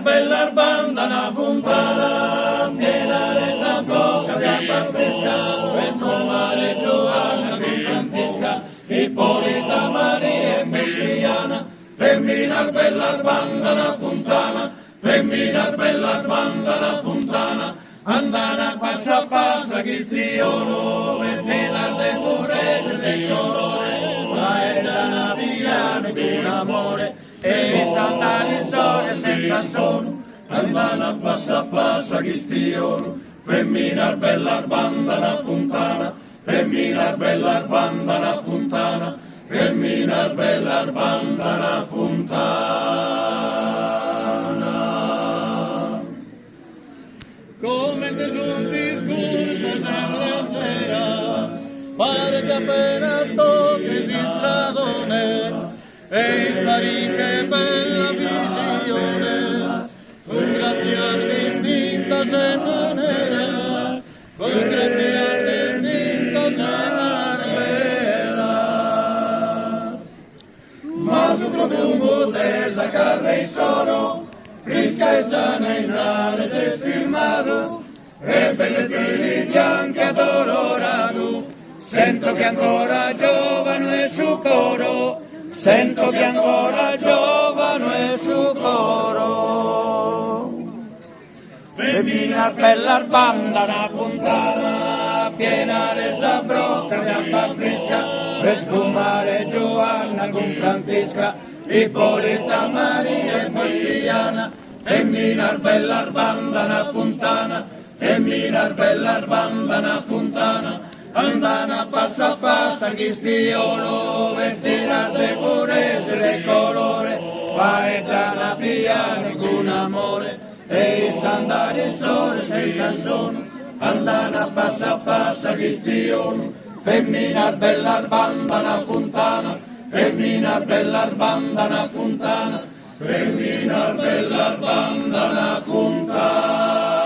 bella banda, una fontana piena di sabocca di acqua fresca, questo mare Giovanna con Francisca, Ippolita Maria e Mestiana, femmina bella banda, una fontana, femmina bella banda, una fontana, andana passa a passa cristiano, vestita de purezza de colore, faedana piano con amore, e sandali sole senza sonno, andana passa a passa cristiano, femmina bella banda, una fontana, femmina bella banda, una fontana, femmina bella banda, una fontana. Come Gesù un discorso nella sera, pare che appena tocchi di stradone, e sparì che bella visione, con grazia distinta se non era, con grazia distinta se non era. Ma su profumo della carne il sono, fresca e sana in rane si è sfirmato, e belle piedi bianche addolorato, sento che ancora giovane è su coro, sento che ancora giovane è su coro. Femmina bella banda, una fontana, piena di sabrocca di acqua fresca, per scumare Giovanna con Francisca, Ippolita Maria e Mestiana, femmina bella banda, una fontana, femmina bella banda, una fontana, andana passa passa cristiano, vestita de purezza de colore, faedana piano con amore, e i sandali sole senza sonno, andana passa passa cristiano, femmina bella banda, una fontana, femmina bella banda, una fontana, femmina bella banda, una fontana.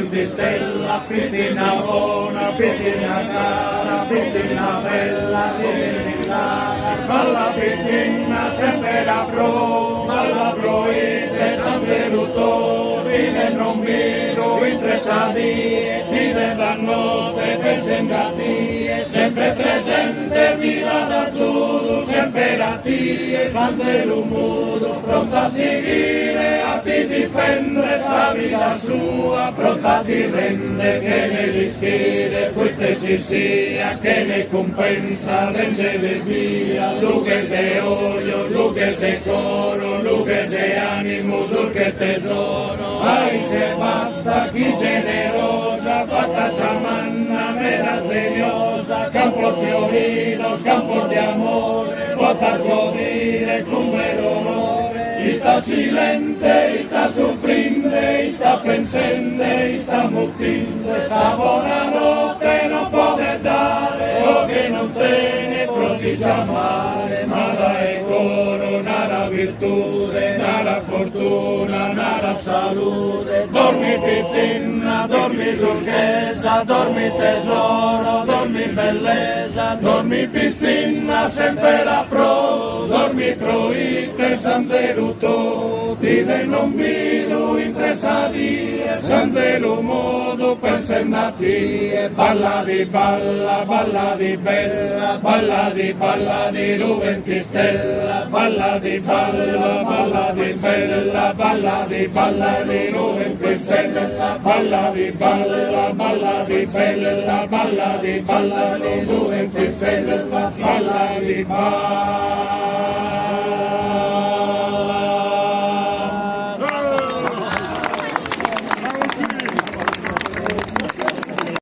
di stella, piscina buona, piscina cara, piscina bella, piscina balla piscina sempre la proite, sempre l'utore, non vedo interessati, vive da notte per sentati, sempre presente, viva da sud, sempre a te, senza l'umudo, pronta a seguire, a ti difendere, sa vita sua, pronta ti rende, che ne rischiede, queste si sia, che ne compensa, rende le via, luce de olio, luce de coro, luce de animo, dulce tesoro, ai se basta, chi generosa, fatta samanna, meravigliosa, campo fiorito, campo di amore, vota giovine, con vero onore, sta silente, sta soffrinde, sta pensende, sta muttinde, sta buonanotte non può dare, o che non te ne prodigia male, ma è coro, nara virtute, nara fortuna, nara salute, dormi pizzina, dormi dolcezza, dormi tesoro, dormi bellezza, dormi pizzina, sempre la dormi proite, sanzeruto, ti de non vido in tre sadie, sanzelo modo per sennati, balla di balla, balla di bella, balla di luventi stella, balla di bella, balla di bella, balla di luventi stella, balla di bella, balla di bella, balla di luventi stella, balla di balla.